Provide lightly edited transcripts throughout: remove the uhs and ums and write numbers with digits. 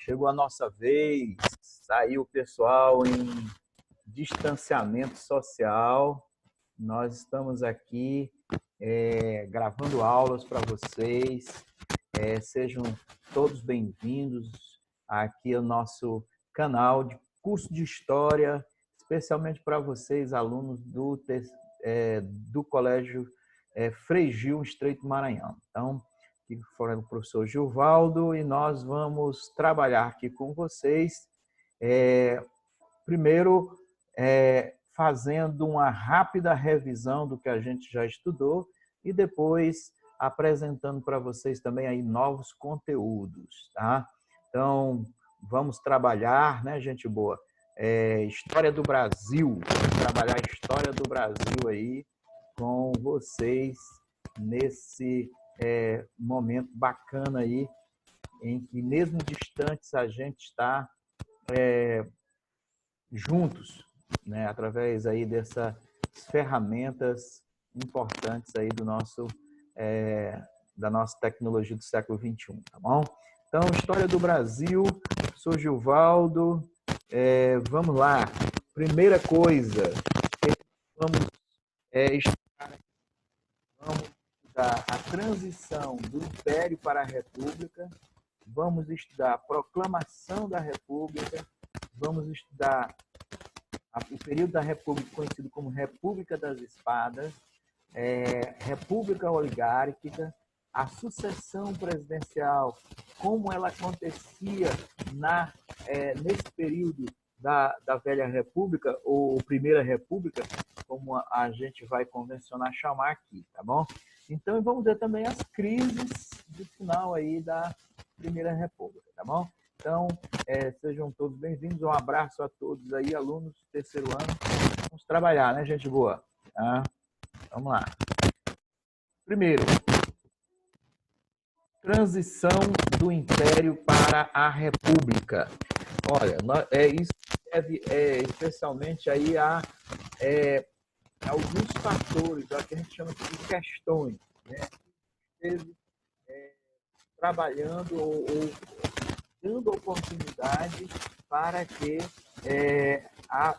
chegou a nossa vez. Saiu o pessoal em distanciamento social. Nós estamos aqui gravando aulas para vocês. Sejam todos bem-vindos aqui ao nosso canal de curso de História, especialmente para vocês, alunos do Colégio Frei Gil, Estreito Maranhão. Então, aqui fora o professor Gilvaldo, e nós vamos trabalhar aqui com vocês, primeiro fazendo uma rápida revisão do que a gente já estudou e depois apresentando para vocês também aí novos conteúdos, tá? Então, vamos trabalhar, né, gente boa? História do Brasil, vamos trabalhar a história do Brasil aí com vocês nesse momento bacana aí, em que mesmo distantes a gente está juntos, né, através aí dessas ferramentas importantes aí da nossa tecnologia do século XXI, tá bom? Então, história do Brasil, sou Gilvaldo, vamos lá. Primeira coisa, vamos estudar a transição do Império para a República, vamos estudar a proclamação da República, vamos estudar o período da República conhecido como República das Espadas, República Oligárquica, a sucessão presidencial, como ela acontecia nesse período da Velha República, ou Primeira República, como a gente vai convencionar chamar aqui, tá bom? Então, vamos ver também as crises do final aí da Primeira República, tá bom? Então, sejam todos bem-vindos, um abraço a todos aí, alunos do terceiro ano. Vamos trabalhar, né, gente boa? Tá? Vamos lá. Primeiro, transição do Império para a República. Olha, isso deve especialmente aí a alguns fatores, o que a gente chama de questões, né? Esteve trabalhando ou dando oportunidade para que a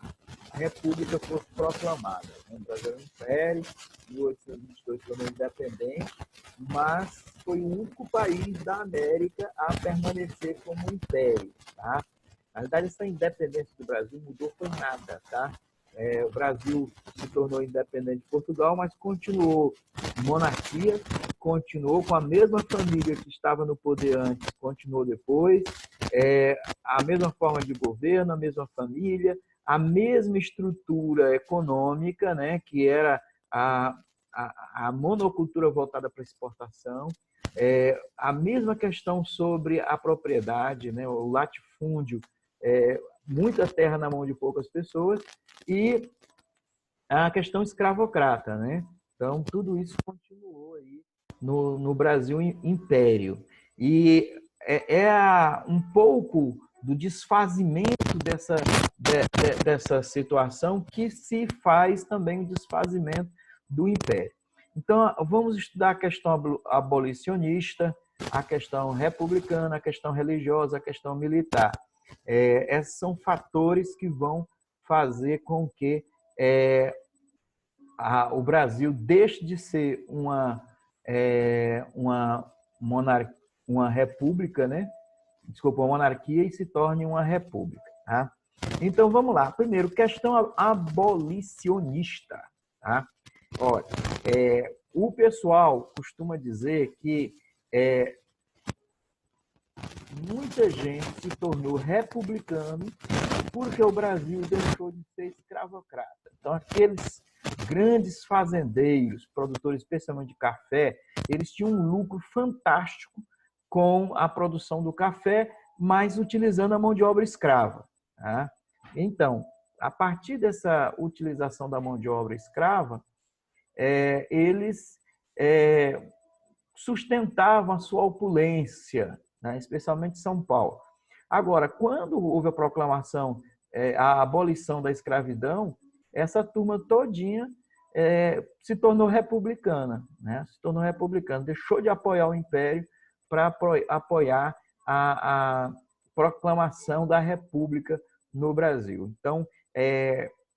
República fosse proclamada. O Brasil era um império, em 1822 tornou independente, mas foi o único país da América a permanecer como império, tá? Na verdade, essa independência do Brasil mudou foi nada, tá? O Brasil se tornou independente de Portugal, mas continuou monarquia, continuou com a mesma família que estava no poder antes, continuou depois, a mesma forma de governo, a mesma família, a mesma estrutura econômica, né, que era a monocultura voltada para a exportação, a mesma questão sobre a propriedade, né, o latifúndio, muita terra na mão de poucas pessoas, e a questão escravocrata, né? Então, tudo isso continuou aí no Brasil Império. E um pouco do desfazimento dessa situação que se faz também o desfazimento do Império. Então, vamos estudar a questão abolicionista, a questão republicana, a questão religiosa, a questão militar. Esses são fatores que vão fazer com que o Brasil deixe de ser uma república, né? Desculpa, uma monarquia, e se torne uma república. Tá? Então, vamos lá. Primeiro, questão abolicionista. Tá? Olha, o pessoal costuma dizer que muita gente se tornou republicano porque o Brasil deixou de ser escravocrata. Então, aqueles grandes fazendeiros, produtores especialmente de café, eles tinham um lucro fantástico com a produção do café, mas utilizando a mão de obra escrava. Tá? Então, a partir dessa utilização da mão de obra escrava, eles sustentavam a sua opulência, né? Especialmente em São Paulo. Agora, quando houve a proclamação, a abolição da escravidão, essa turma todinha se tornou republicana, né? Se tornou republicana, deixou de apoiar o Império para apoiar proclamação da República no Brasil. Então,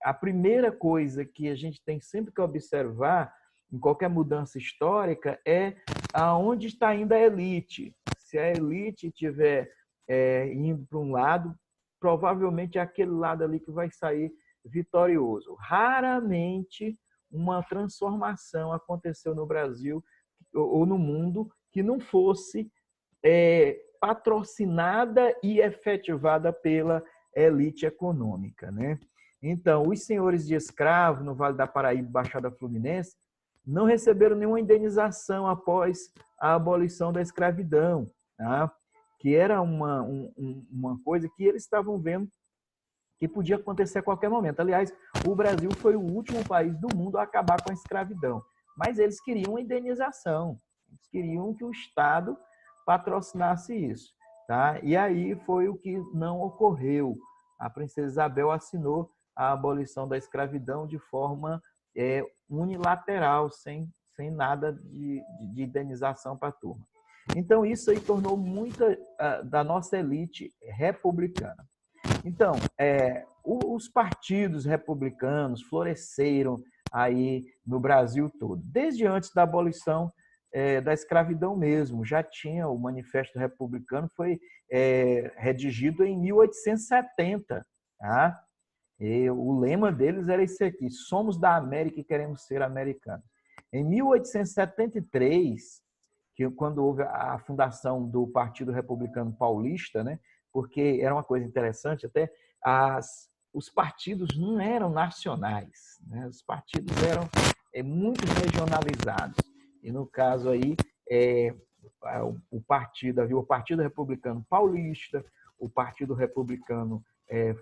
a primeira coisa que a gente tem sempre que observar em qualquer mudança histórica é aonde está indo a elite. Se a elite estiver indo para um lado, provavelmente é aquele lado ali que vai sair vitorioso. Raramente uma transformação aconteceu no Brasil ou no mundo que não fosse patrocinada e efetivada pela elite econômica, né? Então, os senhores de escravo no Vale da Paraíba, Baixada Fluminense, não receberam nenhuma indenização após a abolição da escravidão, tá? Que era uma coisa que eles estavam vendo que podia acontecer a qualquer momento. Aliás, o Brasil foi o último país do mundo a acabar com a escravidão, mas eles queriam uma indenização, eles queriam que o Estado patrocinasse isso, tá? E aí foi o que não ocorreu. A princesa Isabel assinou a abolição da escravidão de forma unilateral, sem nada de indenização para a turma. Então, isso aí tornou muita da nossa elite republicana. Então, os partidos republicanos floresceram aí no Brasil todo. Desde antes da abolição da escravidão mesmo, já tinha o Manifesto Republicano, foi redigido em 1870, tá? E o lema deles era esse aqui: somos da América e queremos ser americanos. Em 1873, quando houve a fundação do Partido Republicano Paulista, né? Porque era uma coisa interessante, até os partidos não eram nacionais, né? Os partidos eram muito regionalizados. E no caso aí, havia o Partido Republicano Paulista, o Partido Republicano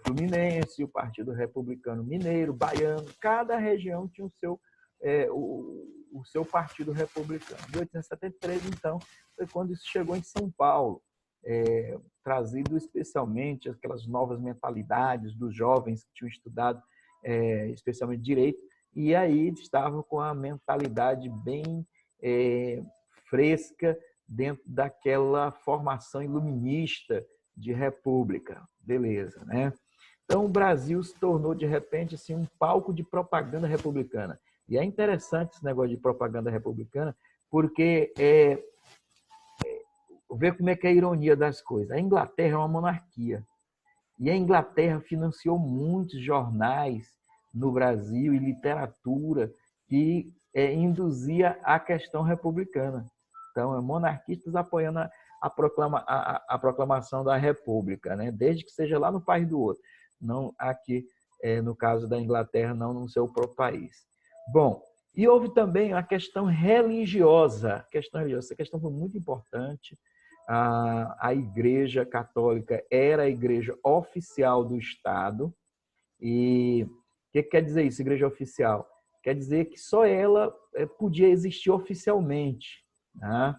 Fluminense, o Partido Republicano Mineiro, Baiano. Cada região tinha o seu partido republicano. Em 1873, então, foi quando isso chegou em São Paulo, trazido especialmente aquelas novas mentalidades dos jovens que tinham estudado especialmente direito, e aí estavam com a mentalidade bem fresca dentro daquela formação iluminista de república. Beleza, né? Então, o Brasil se tornou, de repente, assim, um palco de propaganda republicana. E é interessante esse negócio de propaganda republicana, porque ver como é que é a ironia das coisas. A Inglaterra é uma monarquia. E a Inglaterra financiou muitos jornais no Brasil e literatura que induzia a questão republicana. Então, monarquistas apoiando a proclamação da República, né? Desde que seja lá no país do outro. Não aqui, no caso da Inglaterra, não no seu próprio país. Bom, e houve também a questão religiosa. Essa questão foi muito importante. A Igreja Católica era a igreja oficial do Estado. E o que quer dizer isso, igreja oficial? Quer dizer que só ela podia existir oficialmente, né?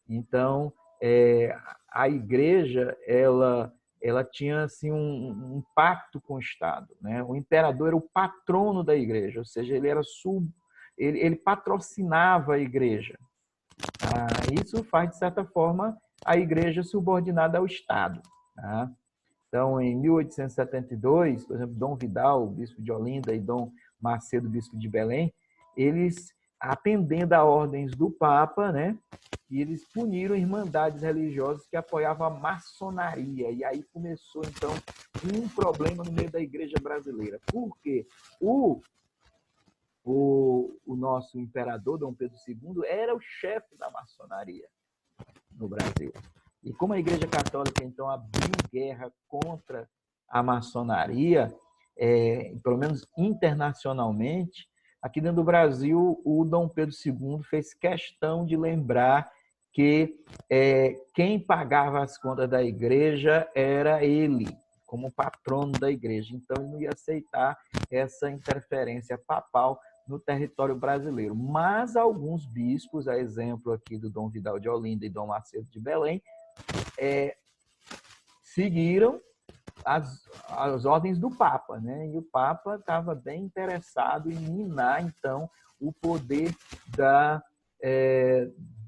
Então, a igreja ela tinha assim, um pacto com o Estado, né? O imperador era o patrono da igreja, ou seja, ele patrocinava a igreja. Isso faz, de certa forma, a igreja subordinada ao Estado, tá? Então, em 1872, por exemplo, Dom Vidal, bispo de Olinda, e Dom Macedo, bispo de Belém, eles, atendendo a ordens do Papa, né, eles puniram irmandades religiosas que apoiavam a maçonaria. E aí começou, então, um problema no meio da igreja brasileira. Por quê? O nosso imperador, Dom Pedro II, era o chefe da maçonaria no Brasil. E como a Igreja Católica, então, abriu guerra contra a maçonaria, pelo menos internacionalmente, aqui dentro do Brasil, o Dom Pedro II fez questão de lembrar que quem pagava as contas da igreja era ele, como patrono da igreja. Então, ele não ia aceitar essa interferência papal no território brasileiro. Mas alguns bispos, a exemplo aqui do Dom Vidal de Olinda e Dom Macedo de Belém, seguiram as ordens do Papa, né? E o Papa estava bem interessado em minar, então, o poder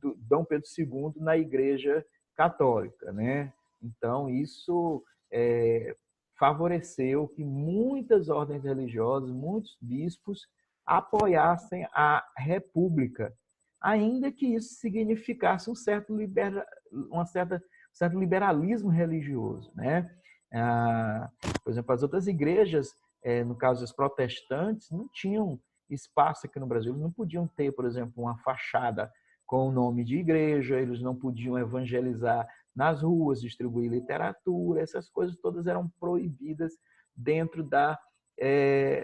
do Dom Pedro II na Igreja Católica, né? Então, isso favoreceu que muitas ordens religiosas, muitos bispos apoiassem a República, ainda que isso significasse um certo liberalismo religioso, né? Por exemplo, as outras igrejas, no caso das protestantes, não tinham espaço aqui no Brasil, eles não podiam ter, por exemplo, uma fachada com o nome de igreja, eles não podiam evangelizar nas ruas, distribuir literatura, essas coisas todas eram proibidas dentro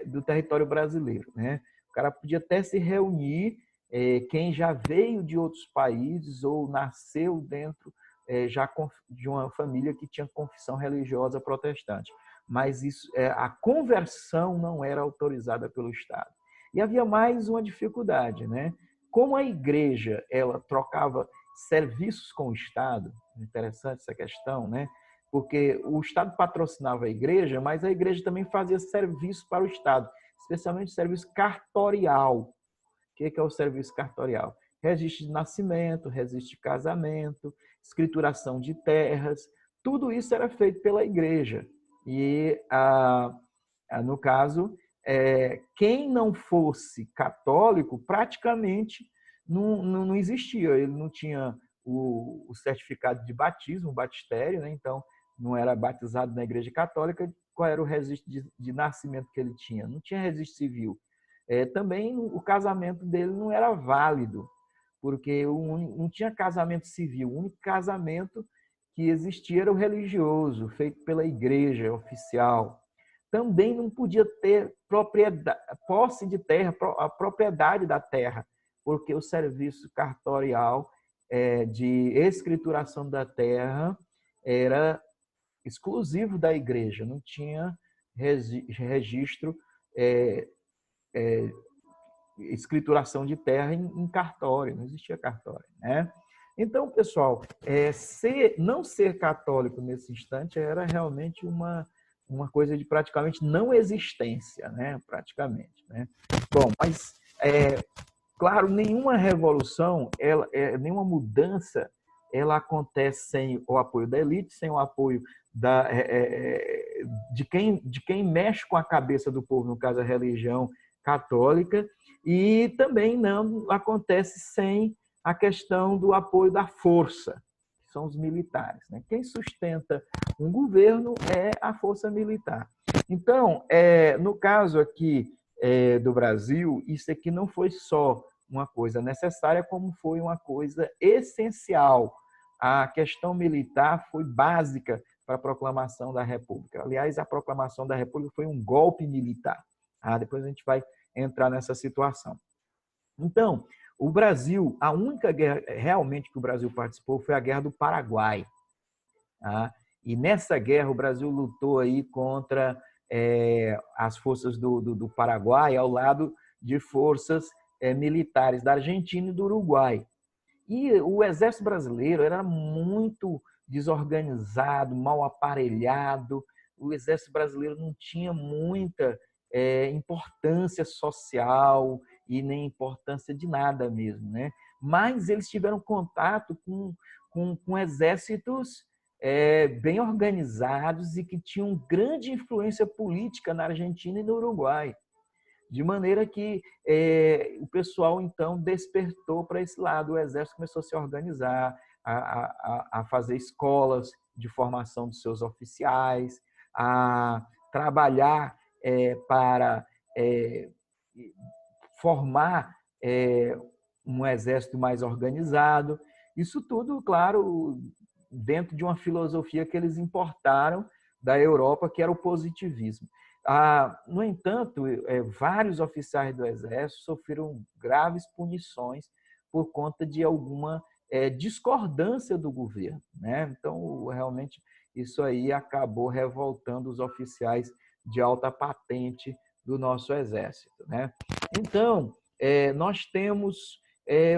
do território brasileiro, né? O cara podia até se reunir, quem já veio de outros países ou nasceu dentro já de uma família que tinha confissão religiosa protestante, mas a conversão não era autorizada pelo Estado. E havia mais uma dificuldade, né? Como a igreja ela trocava serviços com o Estado, interessante essa questão, né? Porque o Estado patrocinava a igreja, mas a igreja também fazia serviço para o Estado, especialmente serviço cartorial. O que é o serviço cartorial? Registro de nascimento, registro de casamento, escrituração de terras, tudo isso era feito pela igreja. E, no caso, quem não fosse católico praticamente não existia. Ele não tinha o certificado de batismo, o batistério, né? Então não era batizado na igreja católica. Qual era o registro de nascimento que ele tinha? Não tinha registro civil. Também o casamento dele não era válido, porque não tinha casamento civil. O único casamento que existia era o religioso, feito pela igreja oficial. Também não podia ter posse de terra, a propriedade da terra, porque o serviço cartorial de escrituração da terra era exclusivo da igreja, não tinha registro, escrituração de terra em cartório, não existia cartório, né? Então, pessoal, não ser católico nesse instante era realmente uma coisa de praticamente não existência, né? Praticamente, né? Bom, mas claro, nenhuma revolução, nenhuma mudança, ela acontece sem o apoio da elite, sem o apoio de quem mexe com a cabeça do povo, no caso a religião católica, e também não acontece sem a questão do apoio da força, que são os militares, né? Quem sustenta um governo é a força militar. Então, no caso aqui do Brasil, isso aqui não foi só uma coisa necessária, como foi uma coisa essencial. A questão militar foi básica para a proclamação da República. Aliás, a proclamação da República foi um golpe militar. Depois a gente vai entrar nessa situação. Então, o Brasil, a única guerra realmente que o Brasil participou foi a Guerra do Paraguai. E nessa guerra o Brasil lutou aí contra as forças do Paraguai ao lado de forças militares da Argentina e do Uruguai. E o exército brasileiro era muito desorganizado, mal aparelhado. O exército brasileiro não tinha muita importância social e nem importância de nada mesmo, né? Mas eles tiveram contato com exércitos bem organizados e que tinham grande influência política na Argentina e no Uruguai. De maneira que o pessoal, então, despertou para esse lado. O exército começou a se organizar, a fazer escolas de formação dos seus oficiais, a trabalhar para formar um exército mais organizado. Isso tudo, claro, dentro de uma filosofia que eles importaram da Europa, que era o positivismo. No entanto, vários oficiais do Exército sofreram graves punições por conta de alguma discordância do governo, né? Então, realmente, isso aí acabou revoltando os oficiais de alta patente do nosso Exército, né? Então, nós temos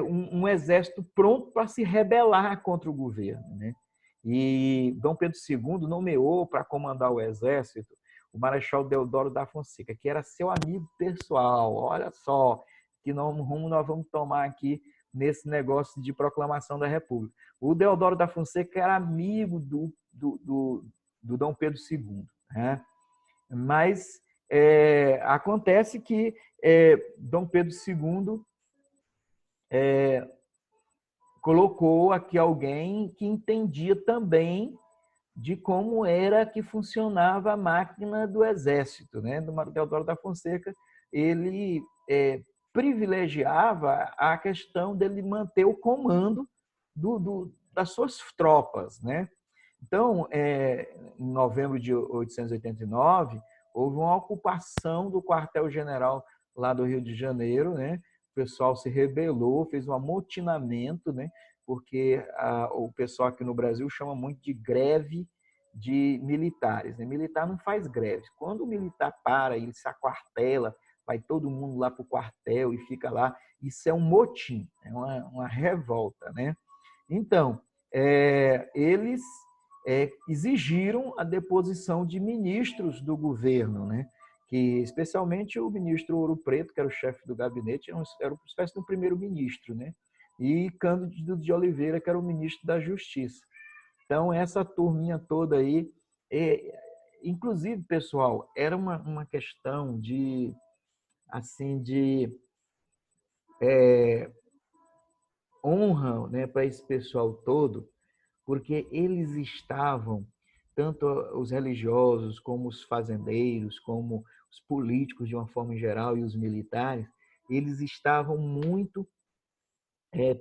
um exército pronto para se rebelar contra o governo, né? E Dom Pedro II nomeou para comandar o exército o Marechal Deodoro da Fonseca, que era seu amigo pessoal. Olha só que rumo nós vamos tomar aqui nesse negócio de proclamação da República. O Deodoro da Fonseca era amigo do Dom Pedro II, né? Mas acontece que Dom Pedro II colocou aqui alguém que entendia também de como era que funcionava a máquina do exército, né? Do Deodoro da Fonseca, ele privilegiava a questão dele manter o comando das suas tropas, né? Então, em novembro de 889, houve uma ocupação do quartel-general lá do Rio de Janeiro, né? O pessoal se rebelou, fez um amotinamento, né? Porque o pessoal aqui no Brasil chama muito de greve de militares, né? Militar não faz greve. Quando o militar para, ele se aquartela, vai todo mundo lá para o quartel e fica lá, isso é um motim, é uma revolta, né? Então, eles exigiram a deposição de ministros do governo, né? Que especialmente o ministro Ouro Preto, que era o chefe do gabinete, era uma espécie de um primeiro-ministro, né? E Cândido de Oliveira, que era o ministro da Justiça. Então, essa turminha toda aí, inclusive, pessoal, era uma questão de, assim, de honra, né, para esse pessoal todo, porque eles estavam, tanto os religiosos, como os fazendeiros, como os políticos de uma forma geral e os militares, eles estavam muito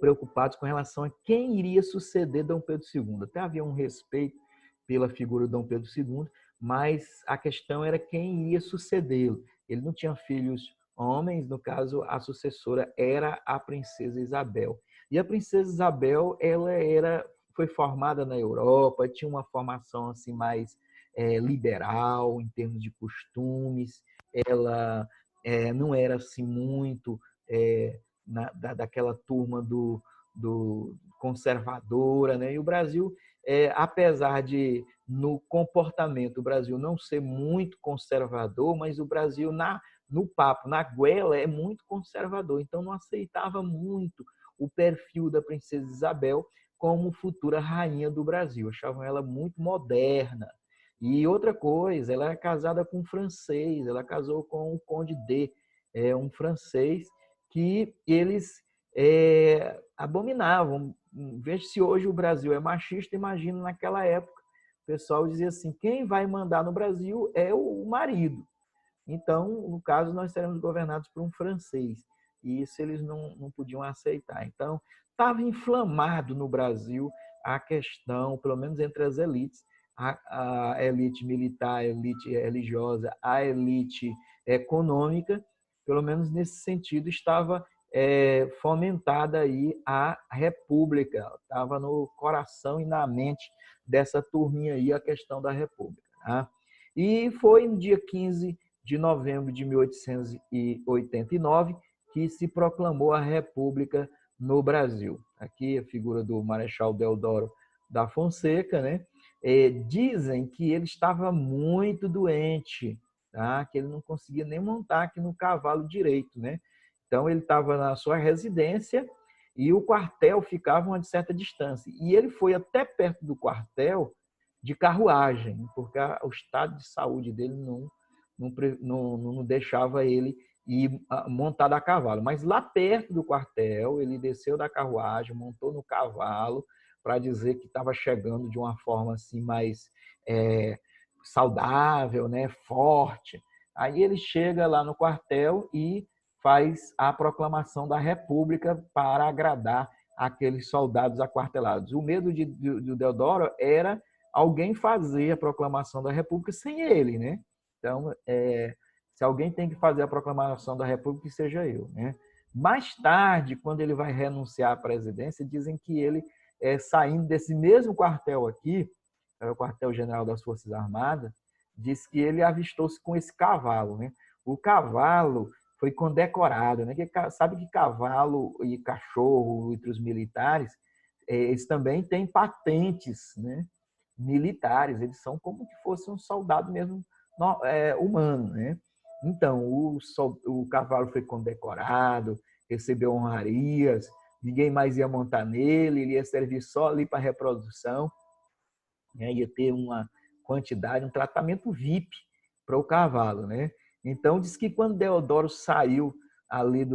preocupados com relação a quem iria suceder Dom Pedro II. Até havia um respeito pela figura de Dom Pedro II, mas a questão era quem iria sucedê-lo. Ele não tinha filhos homens, no caso, a sucessora era a princesa Isabel. E a princesa Isabel, foi formada na Europa, tinha uma formação assim mais liberal em termos de costumes, ela não era assim muito daquela turma do conservadora, né? E o Brasil, apesar de no comportamento o Brasil não ser muito conservador, mas o Brasil no papo, na goela, é muito conservador, então não aceitava muito o perfil da princesa Isabel como futura rainha do Brasil, achavam ela muito moderna. E outra coisa, ela é casada com um francês, ela casou com o Conde D, um francês que eles abominavam. Veja se hoje o Brasil é machista, imagina naquela época. O pessoal dizia assim, quem vai mandar no Brasil é o marido. Então, no caso, nós seremos governados por um francês. E isso eles não podiam aceitar. Então, estava inflamado no Brasil a questão, pelo menos entre as elites, a elite militar, a elite religiosa, a elite econômica, pelo menos nesse sentido, estava fomentada aí a República, estava no coração e na mente dessa turminha aí a questão da República. Tá? E foi no dia 15 de novembro de 1889 que se proclamou a República no Brasil. Aqui a figura do Marechal Deodoro da Fonseca, né? Dizem que ele estava muito doente, tá? Que ele não conseguia nem montar aqui no cavalo direito, né? Então ele estava na sua residência e o quartel ficava a uma certa distância. E ele foi até perto do quartel de carruagem, porque o estado de saúde dele não deixava ele ir montado a cavalo. Mas lá perto do quartel, ele desceu da carruagem, montou no cavalo, para dizer que estava chegando de uma forma assim mais saudável, né, forte. Aí ele chega lá no quartel e faz a proclamação da República para agradar aqueles soldados aquartelados. O medo do Deodoro era alguém fazer a proclamação da República sem ele, né? Então, se alguém tem que fazer a proclamação da República, que seja eu, né? Mais tarde, quando ele vai renunciar à presidência, dizem que ele, saindo desse mesmo quartel aqui, era o quartel-general das Forças Armadas, diz que ele avistou-se com esse cavalo, né? O cavalo foi condecorado, né? Sabe que cavalo e cachorro entre os militares, eles também têm patentes, né? Militares, eles são como que fosse um soldado mesmo humano, né? Então, o cavalo foi condecorado, recebeu honrarias, ninguém mais ia montar nele, ele ia servir só ali para reprodução, né? Ia ter uma quantidade, um tratamento VIP para o cavalo, né? Então, diz que quando Deodoro saiu ali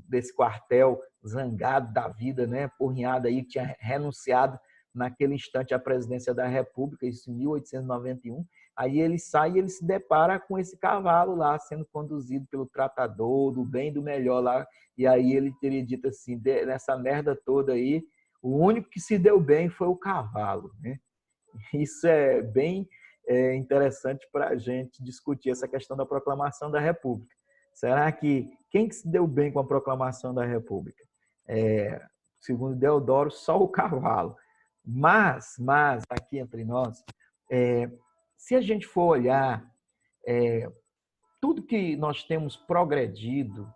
desse quartel, zangado da vida, né? Porrinhado aí, que tinha renunciado naquele instante à presidência da República, isso em 1891, aí ele sai e ele se depara com esse cavalo lá, sendo conduzido pelo tratador, do bem e do melhor lá, e aí ele teria dito assim, nessa merda toda aí, o único que se deu bem foi o cavalo, né? Isso é bem interessante para a gente discutir essa questão da proclamação da República. Será que quem que se deu bem com a proclamação da República? Segundo Deodoro, só o cavalo. Mas aqui entre nós, se a gente for olhar tudo que nós temos progredido,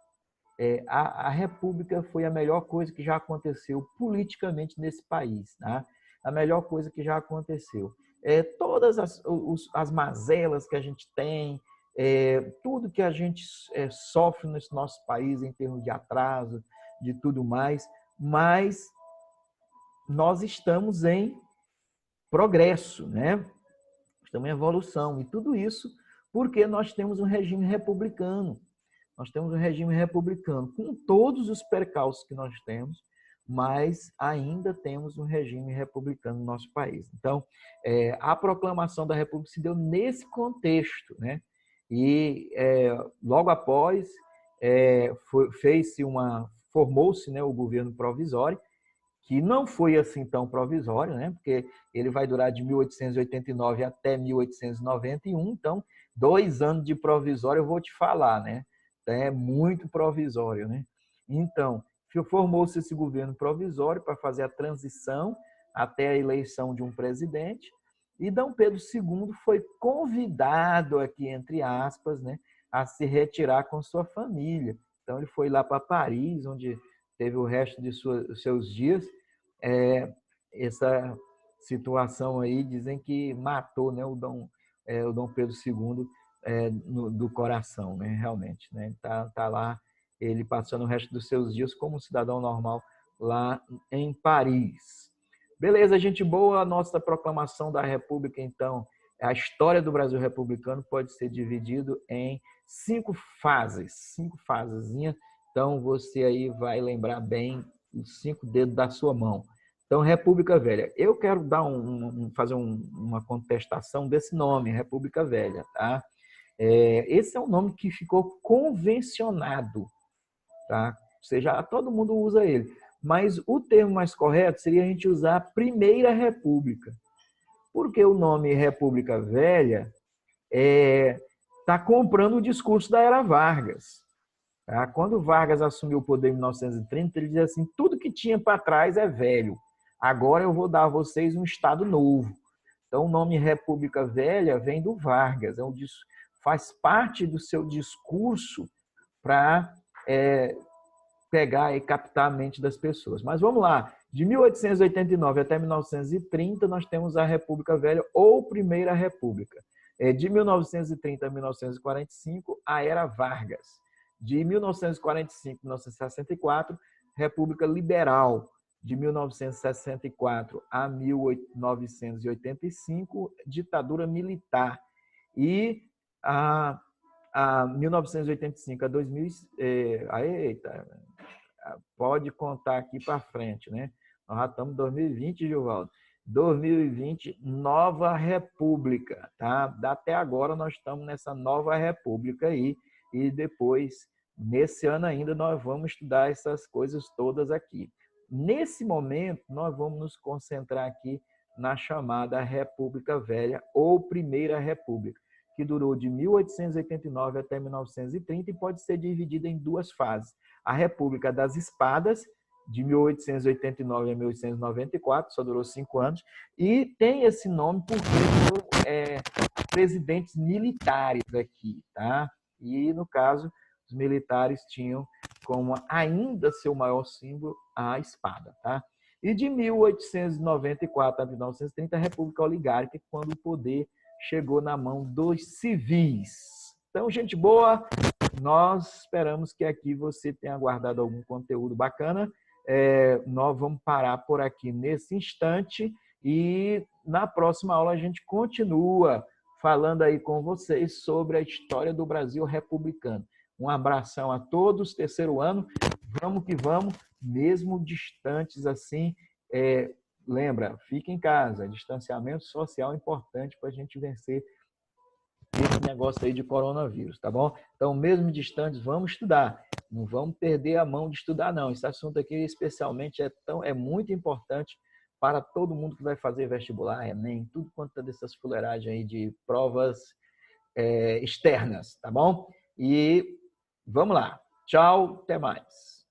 a República foi a melhor coisa que já aconteceu politicamente nesse país, tá? A melhor coisa que já aconteceu. Todas as mazelas que a gente tem, tudo que a gente sofre nesse nosso país em termos de atraso, de tudo mais, mas nós estamos em progresso, né? Estamos em evolução. E tudo isso porque nós temos um regime republicano. Nós temos um regime republicano com todos os percalços que nós temos, mas ainda temos um regime republicano no nosso país. Então, a proclamação da República se deu nesse contexto, né? E logo após formou-se, né, o governo provisório, que não foi assim tão provisório, né? Porque ele vai durar de 1889 até 1891, então 2 anos de provisório eu vou te falar, né? É muito provisório, né? Então, formou-se esse governo provisório para fazer a transição até a eleição de um presidente, e Dom Pedro II foi convidado aqui, entre aspas, né, a se retirar com sua família. Então, ele foi lá para Paris, onde teve o resto de seus dias. Essa situação aí, dizem que matou, né, o Dom Pedro II do coração, né, realmente. Né? Tá lá, ele passando o resto dos seus dias como um cidadão normal lá em Paris. Beleza, gente boa, a nossa proclamação da República, então, a história do Brasil republicano pode ser dividido em 5 fasezinhas. Então, você aí vai lembrar bem os 5 dedos da sua mão. Então, República Velha. Eu quero dar fazer uma contestação desse nome, República Velha. Tá? Esse é um nome que ficou convencionado. Tá? Ou seja, todo mundo usa ele. Mas o termo mais correto seria a gente usar Primeira República. Porque o nome República Velha está comprando o discurso da era Vargas. Tá? Quando Vargas assumiu o poder em 1930, ele dizia assim, tudo que tinha para trás é velho. Agora eu vou dar a vocês um Estado novo. Então, o nome República Velha vem do Vargas. Faz parte do seu discurso para pegar e captar a mente das pessoas. Mas vamos lá. De 1889 até 1930, nós temos a República Velha ou Primeira República. De 1930 a 1945, a Era Vargas. De 1945 a 1964, República Liberal. De 1964 a 1985, ditadura militar. E a 1985 a 2000, pode contar aqui para frente, né? Nós já estamos em 2020, Gilvaldo. 2020, nova república, tá? Até agora nós estamos nessa nova república aí, e depois, nesse ano ainda, nós vamos estudar essas coisas todas aqui. Nesse momento, nós vamos nos concentrar aqui na chamada República Velha ou Primeira República, que durou de 1889 até 1930 e pode ser dividida em 2 fases. A República das Espadas, de 1889 a 1894, só durou 5 anos, e tem esse nome porque foram presidentes militares aqui, tá? E, no caso, os militares tinham como ainda seu maior símbolo a espada, tá? E de 1894 a 1930, a República Oligárquica, quando o poder chegou na mão dos civis. Então, gente boa, nós esperamos que aqui você tenha guardado algum conteúdo bacana. nós vamos parar por aqui nesse instante e na próxima aula a gente continua falando aí com vocês sobre a história do Brasil republicano. Um abração a todos, terceiro ano, vamos que vamos, mesmo distantes assim, lembra, fica em casa, distanciamento social é importante para a gente vencer esse negócio aí de coronavírus, tá bom? Então, mesmo distantes, vamos estudar. Não vamos perder a mão de estudar, não. Esse assunto aqui, especialmente, é muito importante para todo mundo que vai fazer vestibular, Enem, tudo quanto é dessas fuleiragens aí de provas externas, tá bom? E vamos lá. Tchau, até mais.